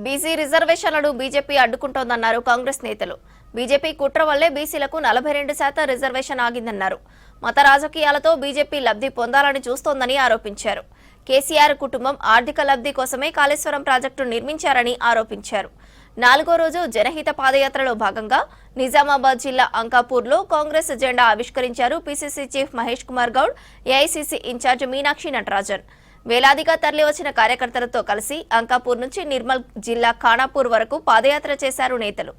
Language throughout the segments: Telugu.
బీసీ రిజర్వేషన్లను బీజేపీ అడ్డుకుంటోందన్నారు కాంగ్రెస్ నేతలు. బీజేపీ కుట్ర వల్లే బీసీలకు 42% రిజర్వేషన్ ఆగిందన్నారు. మత రాజకీయాలతో బీజేపీ లబ్ధి పొందాలని చూస్తోందని ఆరోపించారు. కేసీఆర్ కుటుంబం ఆర్థిక లబ్ధి కోసమే కాళేశ్వరం ప్రాజెక్టు నిర్మించారని ఆరోపించారు. 4వ రోజు జనహిత పాదయాత్రలో భాగంగా నిజామాబాద్ జిల్లా అంకాపూర్లో కాంగ్రెస్ జెండా ఆవిష్కరించారు PCC chief Mahesh Kumar Goud, AICC incharge Meenakshi Natarajan. వేలాదిగా తరలివచ్చిన కార్యకర్తలతో కలిసి అంకాపూర్ నుంచి నిర్మల్ జిల్లా ఖానాపూర్ వరకు పాదయాత్ర చేశారు నేతలు.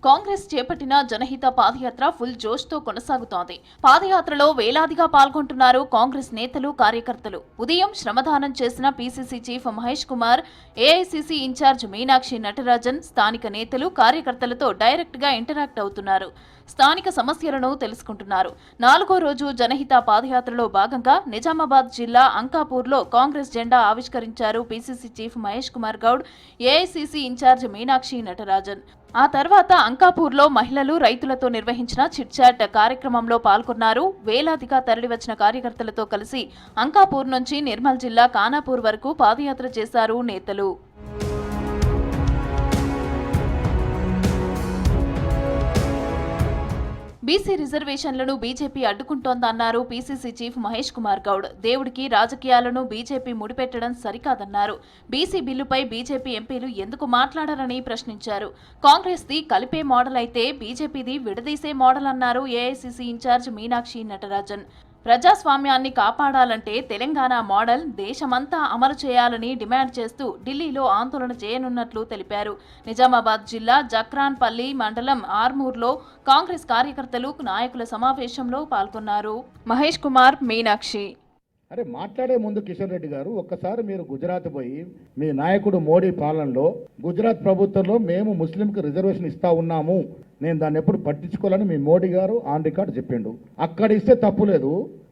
కాంగ్రెస్ చేపట్టిన జనహిత పాదయాత్ర ఫుల్ జోష్తో కొనసాగుతోంది. పాదయాత్రలో వేలాదిగా పాల్గొంటున్నారు కాంగ్రెస్ నేతలు, కార్యకర్తలు. ఉదయం శ్రమదానం చేసిన PCC chief Mahesh Kumar, AICC incharge Meenakshi Natarajan స్థానిక నేతలు, కార్యకర్తలతో డైరెక్ట్ గా ఇంటరాక్ట్ అవుతున్నారు. స్థానిక సమస్యలను తెలుసుకుంటున్నారు. 4వ రోజు జనహిత పాదయాత్రలో భాగంగా నిజామాబాద్ జిల్లా అంకాపూర్లో కాంగ్రెస్ జెండా ఆవిష్కరించారు PCC chief Mahesh Kumar Goud, AICC incharge Meenakshi Natarajan. ఆ తర్వాత అంకాపూర్లో మహిళలు, రైతులతో నిర్వహించిన చిట్ చాట్ కార్యక్రమంలో పాల్గొన్నారు. వేలాదిగా తరలివచ్చిన కార్యకర్తలతో కలిసి అంకాపూర్ నుంచి నిర్మల్ జిల్లా ఖానాపూర్ వరకు పాదయాత్ర చేశారు నేతలు. బీసీ రిజర్వేషన్లను బీజేపీ అడ్డుకుంటోందన్నారు పీసీసీ చీఫ్ మహేష్ కుమార్ గౌడ్. దేవుడికి రాజకీయాలను బీజేపీ ముడిపెట్టడం సరికాదన్నారు. బీసీ బిల్లుపై బీజేపీ ఎంపీలు ఎందుకు మాట్లాడారని ప్రశ్నించారు. కాంగ్రెస్ది కలిపే మోడల్ అయితే బీజేపీది విడదీసే మోడల్ అన్నారు ఏఐసీసీ ఇన్ఛార్జ్ మీనాక్షి నటరాజన్. ప్రజాస్వామ్యాన్ని కాపాడాలంటే తెలంగాణ మోడల్ దేశమంతా అమలు చేయాలని డిమాండ్ చేస్తూ ఢిల్లీలో ఆందోళన చేయనున్నట్లు తెలిపారు. నిజామాబాద్ జిల్లా జక్రాన్పల్లి మండలం ఆర్మూర్లో కాంగ్రెస్ కార్యకర్తలు, నాయకుల సమావేశంలో పాల్గొన్నారు. మహేష్ కుమార్, మీనాక్షి. అరే మాట్లాడే ముందు కిషన్ రెడ్డి గారు, ఒక్కసారి మీరు గుజరాత్ పోయి మీ నాయకుడు మోడీ పాలనలో గుజరాత్ ప్రభుత్వంలో మేము ముస్లింకి రిజర్వేషన్ ఇస్తా ఉన్నాము, నేను దాన్ని ఎప్పుడు పట్టించుకోవాలని మీ మోడీ గారు ఆన్ రికార్డు చెప్పిండు. అక్కడ ఇస్తే తప్పు లేదు,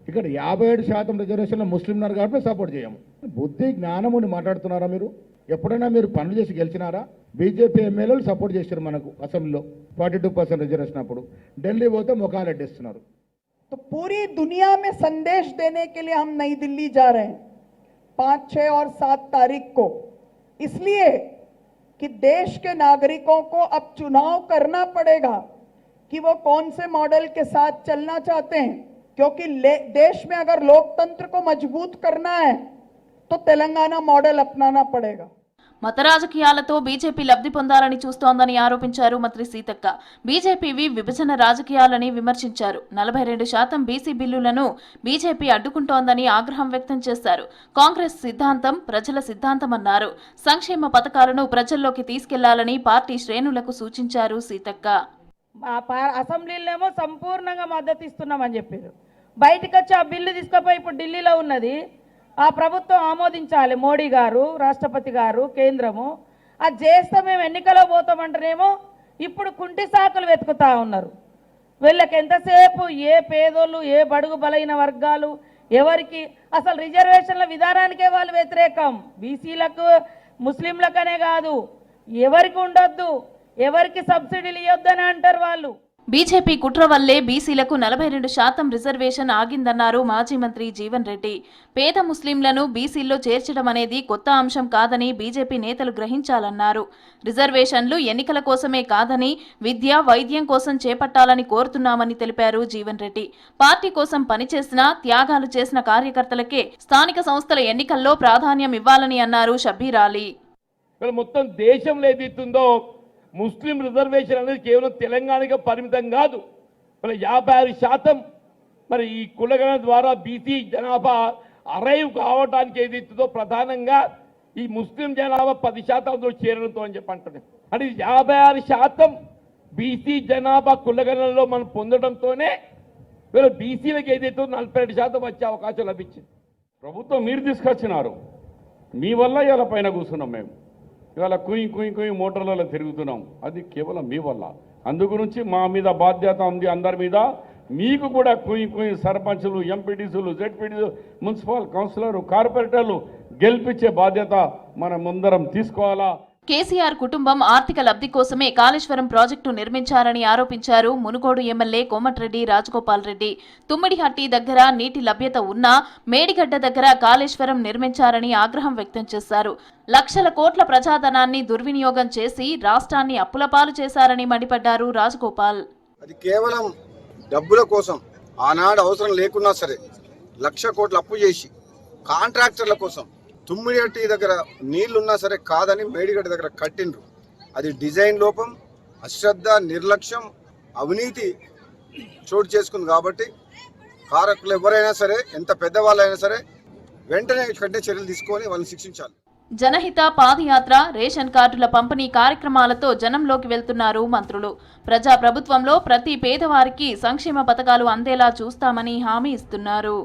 ఇక్కడ 57% రిజర్వేషన్లో ముస్లిం ఉన్నారు కాబట్టి సపోర్ట్ చేయము. బుద్ధి జ్ఞానముని మాట్లాడుతున్నారా మీరు? ఎప్పుడైనా మీరు పనులు చేసి గెలిచినారా? బీజేపీ ఎమ్మెల్యేలు సపోర్ట్ చేశారు మనకు అసెంబ్లీలో 42% రిజర్వేషన్ అప్పుడు. ఢిల్లీ పోతే ముఖాలు అడ్డేస్తున్నారు. तो पूरी दुनिया में संदेश देने के लिए हम नई दिल्ली जा रहे हैं 5, 6 और 7 तारीख को, इसलिए कि देश के नागरिकों को अब चुनाव करना पड़ेगा कि वो कौन से मॉडल के साथ चलना चाहते हैं, क्योंकि देश में अगर लोकतंत्र को मजबूत करना है तो तेलंगाना मॉडल अपनाना पड़ेगा. మత రాజకీయాలతో బీజేపీ లబ్ధి పొందాలని చూస్తోందని ఆరోపించారు మంత్రి సీతక్క. బీజేపీవి విభజన రాజకీయాలని విమర్శించారు. 42% బీసీ బిల్లులను బీజేపీ అడ్డుకుంటోందని ఆగ్రహం వ్యక్తం చేశారు. కాంగ్రెస్ సిద్ధాంతం ప్రజల సిద్ధాంతమన్నారు. సంక్షేమ పథకాలను ప్రజల్లోకి తీసుకెళ్లాలని పార్టీ శ్రేణులకు సూచించారు సీతక్క. అసెంబ్లీలో సంపూర్ణంగా మద్దతు ఇస్తున్నామని చెప్పారు. బయటకు వచ్చి ఆ బిల్లు తీసుకుపోయి ఇప్పుడు ఢిల్లీలో ఉన్నది, ఆ ప్రభుత్వం ఆమోదించాలి. మోడీ గారు, రాష్ట్రపతి గారు, కేంద్రము. అది చేస్తే మేము ఎన్నికలో పోతామంటేనేమో ఇప్పుడు కుంటి సాకులు వెతుకుతా ఉన్నారు. వీళ్ళకి ఎంతసేపు ఏ పేదోళ్ళు, ఏ బడుగు బలైన వర్గాలు, ఎవరికి అసలు రిజర్వేషన్ల విధానానికే వాళ్ళు వ్యతిరేకం. బీసీలకు, ముస్లింలకనే కాదు, ఎవరికి ఉండొద్దు, ఎవరికి సబ్సిడీలు ఇవ్వద్దని అంటారు వాళ్ళు. బీజేపీ కుట్ర వల్లే బీసీలకు 42% రిజర్వేషన్ ఆగిందన్నారు మాజీ మంత్రి జీవన్ రెడ్డి. పేద ముస్లింలను బీసీల్లో చేర్చడం అనేది కొత్త అంశం కాదని బీజేపీ నేతలు గ్రహించాలన్నారు. రిజర్వేషన్లు ఎన్నికల కోసమే కాదని విద్య, వైద్యం కోసం చేపట్టాలని కోరుతున్నామని తెలిపారు జీవన్ రెడ్డి. పార్టీ కోసం పనిచేసిన, త్యాగాలు చేసిన కార్యకర్తలకే స్థానిక సంస్థల ఎన్నికల్లో ప్రాధాన్యం ఇవ్వాలని అన్నారు షబ్బీర్ అలీ. మొత్తం దేశంలో ఏదైతుందో ముస్లిం రిజర్వేషన్ అనేది కేవలం తెలంగాణకి పరిమితం కాదు. మరి 56% మరి ఈ కులగణన ద్వారా బీసీ జనాభా అరైవ్ కావడానికి ఏదైతుందో ప్రధానంగా ఈ ముస్లిం జనాభా 10% చేరడంతో అని చెప్పి అంటున్నాం. అంటే 56% బీసీ జనాభా కులగణనలో మనం పొందడంతోనే వీళ్ళు బీసీలకు ఏదైతే 42% వచ్చే అవకాశం లభించింది. ప్రభుత్వం మీరు తీసుకొచ్చినారు, మీ వల్ల ఇలా పైన కూర్చున్నాం. మేము ఇవాళ కుయి మోటార్లలో తిరుగుతున్నాం, అది కేవలం మీ వల్ల. అందుగురించి మా మీద బాధ్యత ఉంది అందరి మీద. మీకు కూడా కుయి సర్పంచులు, ఎంపీటీసీలు, జెడ్పీటీసీలు, మున్సిపల్ కౌన్సిలర్లు, కార్పొరేటర్లు గెలిపించే బాధ్యత మనం అందరం తీసుకోవాలా. కేసీఆర్ కుటుంబం ఆర్థిక లబ్ధి కోసమే కాళేశ్వరం ప్రాజెక్టు నిర్మించారని ఆరోపించారు మునుగోడు ఎమ్మెల్యే కోమటిరెడ్డి రాజగోపాల్ రెడ్డి. తుమ్మిడిహట్టి దగ్గర నీటి లభ్యత ఉన్నా మేడిగడ్డ దగ్గర కాళేశ్వరం నిర్మించారని ఆగ్రహం వ్యక్తం చేశారు. లక్షల కోట్ల ప్రజాధనాన్ని దుర్వినియోగం చేసి రాష్ట్రాన్ని అప్పులపాలు చేశారని మండిపడ్డారు రాజగోపాల్. అది కేవలం డబ్బుల కోసం ఆనాడు అవసరం లేకున్నా సరే 1,00,000 కోట్ల అప్పు చేసి కాంట్రాక్టర్ల కోసం తుమ్మిడిహట్టి దగ్గర నీళ్లున్నా సరే కాదని మేడిగడ్డ దగ్గర కట్టిండ్రు. అది డిజైన్ లోపం, అశ్రద్ధ, నిర్లక్ష్యం, అవినీతి చోటు చేసుకుంది. కాబట్టి కారకులు ఎవరైనా సరే, ఎంత పెద్దవాళ్ళైనా సరే వెంటనే కఠిన చర్యలు తీసుకొని వాళ్ళని శిక్షించాలి. జనహిత పాదయాత్ర, రేషన్ కార్డుల పంపిణీ కార్యక్రమాలతో జనంలోకి వెళ్తున్నారు మంత్రులు. ప్రజా ప్రభుత్వంలో ప్రతి పేదవారికి సంక్షేమ పథకాలు అందేలా చూస్తామని హామీ ఇస్తున్నారు.